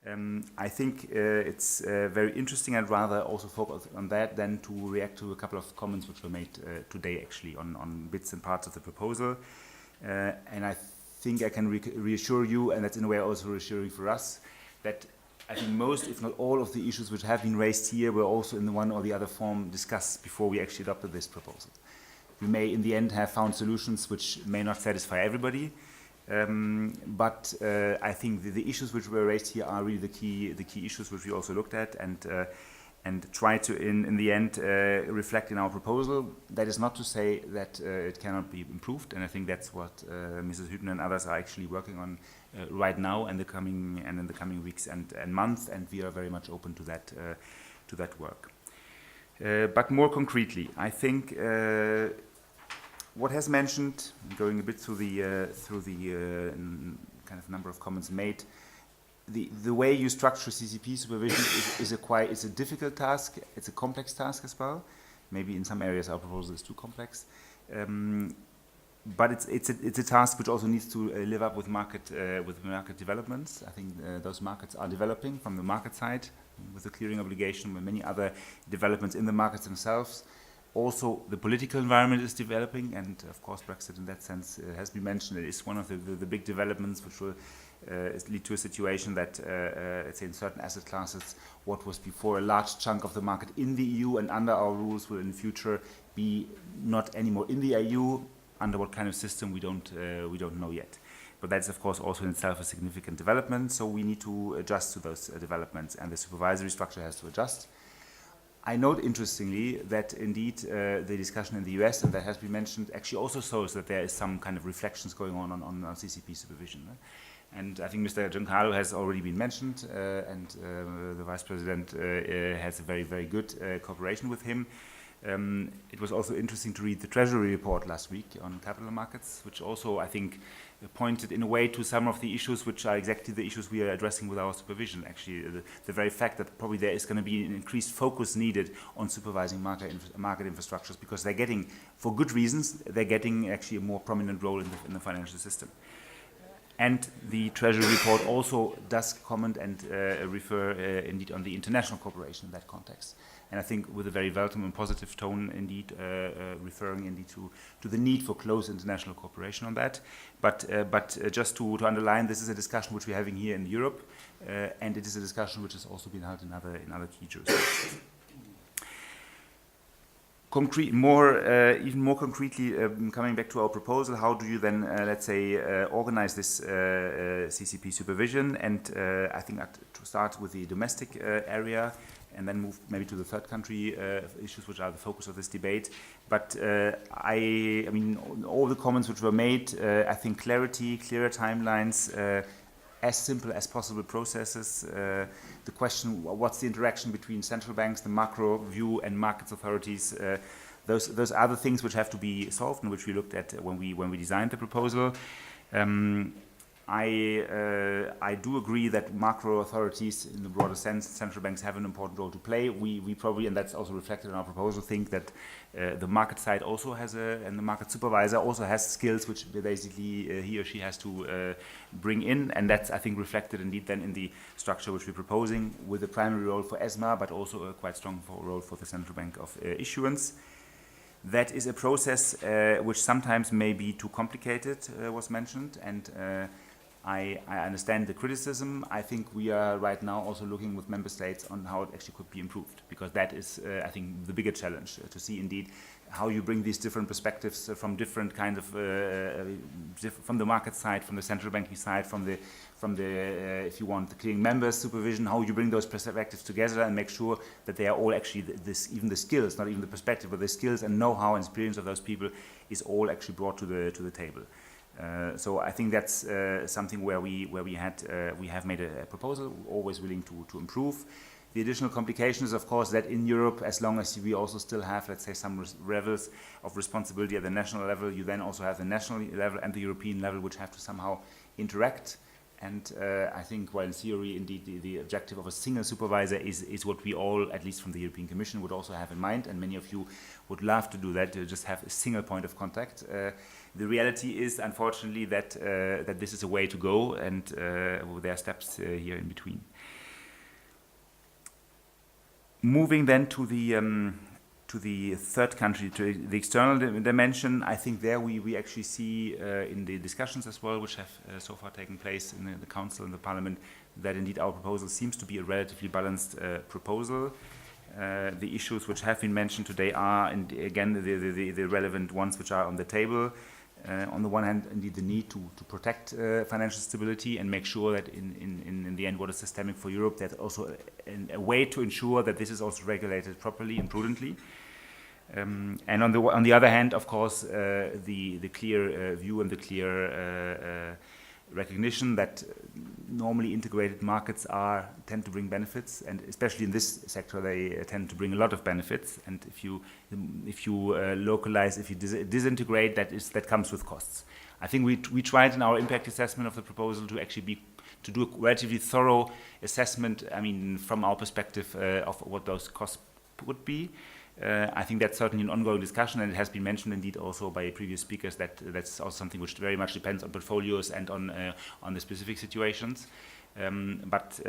I think it's very interesting. I'd rather also focus on that than to react to a couple of comments which were made today actually on bits and parts of the proposal. And I think I can reassure you, and that's in a way also reassuring for us, that I think most, if not all, of the issues which have been raised here were also in the one or the other form discussed before we actually adopted this proposal. We may in the end have found solutions which may not satisfy everybody, but I think the issues which were raised here are really the key issues which we also looked at and try to in the end reflect in our proposal. That is not to say that it cannot be improved, and I think that's what Mrs. Hübner and others are actually working on right now and in the coming weeks and months, and we are very much open to that work. But more concretely, I think what has mentioned, going a bit through the kind of number of comments made, the way you structure CCP supervision is a difficult task. It's a complex task as well. Maybe in some areas our proposal is too complex, but it's a task which also needs to live up with market developments. I think those markets are developing from the market side with the clearing obligation, with many other developments in the markets themselves. Also, the political environment is developing, and of course Brexit in that sense has been mentioned. It is one of the big developments which will lead to a situation that, let's say in certain asset classes, what was before a large chunk of the market in the EU and under our rules will in the future be not anymore in the EU. Under what kind of system we don't know yet. But that's of course also in itself a significant development, so we need to adjust to those developments, and the supervisory structure has to adjust. I note interestingly that indeed the discussion in the US, and that has been mentioned, actually also shows that there is some kind of reflections going on CCP supervision. And I think Mr. Giancarlo has already been mentioned, and the Vice President has a very, very good cooperation with him. It was also interesting to read the Treasury report last week on capital markets, which also, I think, pointed in a way to some of the issues which are exactly the issues we are addressing with our supervision. Actually, the very fact that probably there is going to be an increased focus needed on supervising market infrastructures, because they're getting, for good reasons, they're getting actually a more prominent role in the financial system. And the Treasury report also does comment and refer indeed on the international cooperation in that context. And I think with a very welcome and positive tone indeed, referring indeed to the need for close international cooperation on that. But just to underline, this is a discussion which we're having here in Europe, and it is a discussion which has also been held in other key jurisdictions. Even more concretely, coming back to our proposal, how do you then, let's say, organize this CCP supervision? And I think to start with the domestic area, and then move maybe to the third country issues, which are the focus of this debate. But I mean, all the comments which were made, I think clarity, clearer timelines, as simple as possible processes. The question, what's the interaction between central banks, the macro view, and markets authorities? Those are the things which have to be solved and which we looked at when we designed the proposal. I do agree that macro authorities, in the broader sense, central banks have an important role to play. We probably, and that's also reflected in our proposal, think that the market side also has and the market supervisor also has skills which basically he or she has to bring in, and that's, I think, reflected indeed then in the structure which we're proposing, with a primary role for ESMA, but also a quite strong role for the central bank of issuance. That is a process which sometimes may be too complicated, was mentioned, and I understand the criticism. I think we are right now also looking with member states on how it actually could be improved, because that is, I think, the bigger challenge, to see indeed how you bring these different perspectives from different kind of, from the market side, from the central banking side, from the if you want, the clearing members supervision, how you bring those perspectives together and make sure that they are all actually, even the skills, not even the perspective, but the skills and know-how and experience of those people is all actually brought to the table. So I think that's something where we have made a proposal, always willing to improve. The additional complication is, of course, that in Europe, as long as we also still have, let's say, some levels of responsibility at the national level, you then also have the national level and the European level, which have to somehow interact. And I think, while in theory, indeed, the objective of a single supervisor is what we all, at least from the European Commission, would also have in mind, and many of you would love to do that, to just have a single point of contact. The reality is, unfortunately, that this is a way to go, and there are steps here in between. Moving then to the third country, to the external dimension, I think there we actually see in the discussions as well, which have so far taken place in the Council and the Parliament, that indeed our proposal seems to be a relatively balanced proposal. The issues which have been mentioned today are, and again, the relevant ones which are on the table. On the one hand, indeed, the need to protect financial stability and make sure that in the end, what is systemic for Europe, there's also a way to ensure that this is also regulated properly and prudently. And on the other hand, of course, the clear view and the clear recognition that normally integrated markets tend to bring benefits, and especially in this sector, they tend to bring a lot of benefits. And if you localize, if you disintegrate, that comes with costs. I think we tried in our impact assessment of the proposal to actually to do a relatively thorough assessment. I mean, from our perspective of what those costs would be. I think that's certainly an ongoing discussion, and it has been mentioned indeed also by previous speakers that that's also something which very much depends on portfolios and on the specific situations. But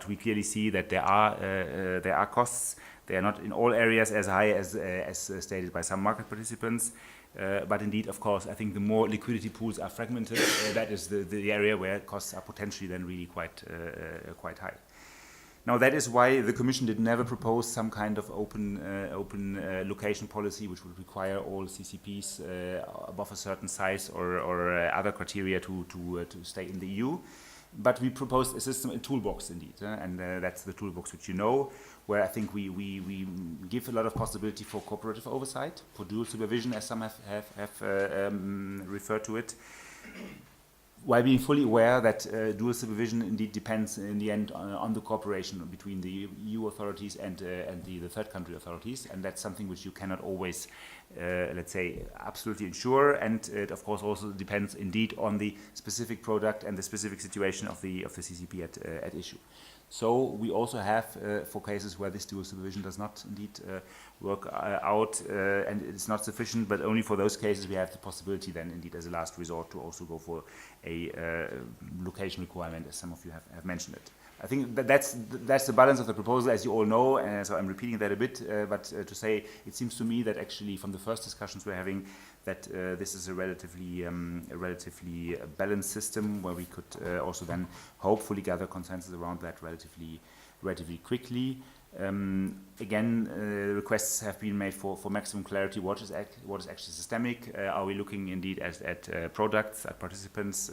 we clearly see that there are costs. They are not in all areas as high as stated by some market participants. But indeed, of course, I think the more liquidity pools are fragmented, that is the area where costs are potentially then really quite high. Now, that is why the Commission did never propose some kind of open location policy, which would require all CCPs above a certain size or other criteria to stay in the EU. But we proposed a system, a toolbox indeed, and that's the toolbox which you know, where I think we give a lot of possibility for cooperative oversight, for dual supervision, as some have referred to it, while being fully aware that dual supervision indeed depends in the end on the cooperation between the EU authorities and the third country authorities, and that's something which you cannot always, let's say, absolutely ensure, and it of course also depends indeed on the specific product and the specific situation of the CCP at issue. So we also have, for cases where this dual supervision does not indeed work out and it's not sufficient, but only for those cases we have the possibility then indeed as a last resort to also go for a location requirement, as some of you have mentioned it. I think that's the balance of the proposal, as you all know, so I'm repeating that a bit, but to say it seems to me that actually from the first discussions we're having that this is a relatively balanced system where we could also then hopefully gather consensus around that relatively quickly. Again, requests have been made for maximum clarity. What is actually systemic? Are we looking indeed at products, at participants?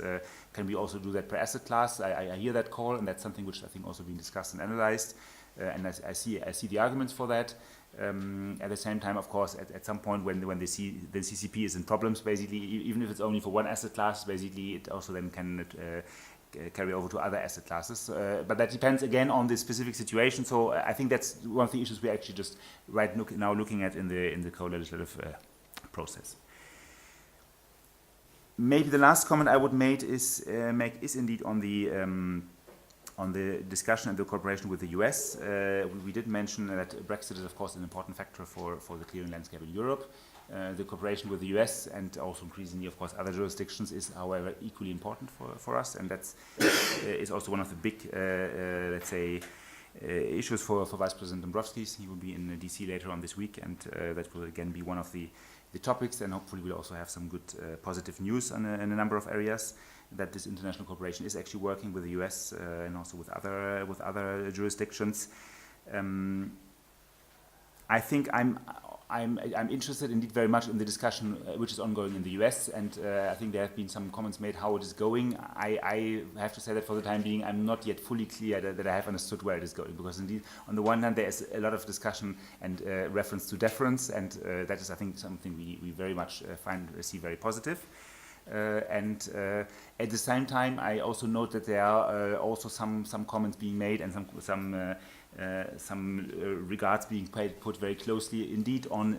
Can we also do that per asset class? I hear that call, and that's something which I think also been discussed and analyzed. And I see the arguments for that. At the same time, of course, at some point when they see the CCP is in problems, basically, even if it's only for one asset class, basically it also then can carry over to other asset classes. But that depends again on the specific situation. So I think that's one of the issues we're actually just now looking at in the co-legislative process. Maybe the last comment I would make is indeed on the discussion and the cooperation with the US. We did mention that Brexit is, of course, an important factor for the clearing landscape in Europe. The cooperation with the US and also increasingly, of course, other jurisdictions is, however, equally important for us, and that's is also one of the big, let's say, issues for Vice President Dombrovskis. He will be in DC later on this week, and that will again be one of the topics, and hopefully we'll also have some good positive news in a number of areas, that this international cooperation is actually working with the US and also with other jurisdictions. I think I'm interested indeed very much in the discussion which is ongoing in the US, and I think there have been some comments made how it is going. I have to say that for the time being I'm not yet fully clear that I have understood where it is going, because indeed on the one hand there is a lot of discussion and reference to deference, and that is, I think, something we very much see very positive. And at the same time, I also note that there are also some comments being made and some regards being put very closely indeed on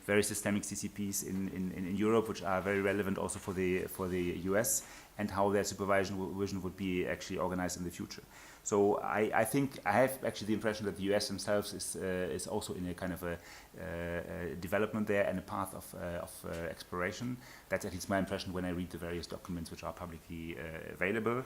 very systemic CCPs in Europe, which are very relevant also for the US. and how their supervision would be actually organized in the future. So I think I have actually the impression that the US themselves is also in a kind of a development there and a path of exploration. That's at least my impression when I read the various documents which are publicly available.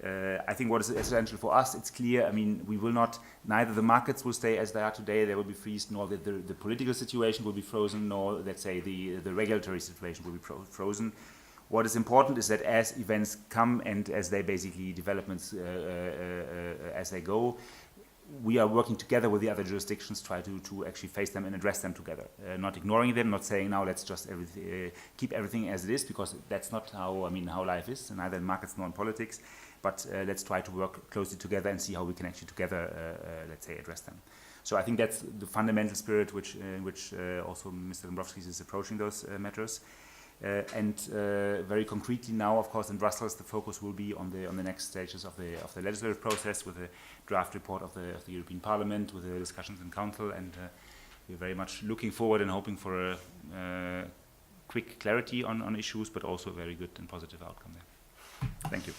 I think what is essential for us, it's clear, I mean, we will not, neither the markets will stay as they are today, they will be freezed, nor the political situation will be frozen, nor, let's say, the regulatory situation will be frozen. What is important is that as events come and as they basically developments as they go, we are working together with the other jurisdictions, try to actually face them and address them together. Not ignoring them, not saying now let's just keep everything as it is, because that's not how, I mean, how life is, neither in markets nor in politics. But let's try to work closely together and see how we can actually together, let's say, address them. So I think that's the fundamental spirit in which also Mr. Dombrovskis is approaching those matters. And very concretely now, of course, in Brussels, the focus will be on the next stages of the legislative process, with a draft report of the European Parliament, with the discussions in Council, and we're very much looking forward and hoping for a quick clarity on issues, but also a very good and positive outcome there. Thank you.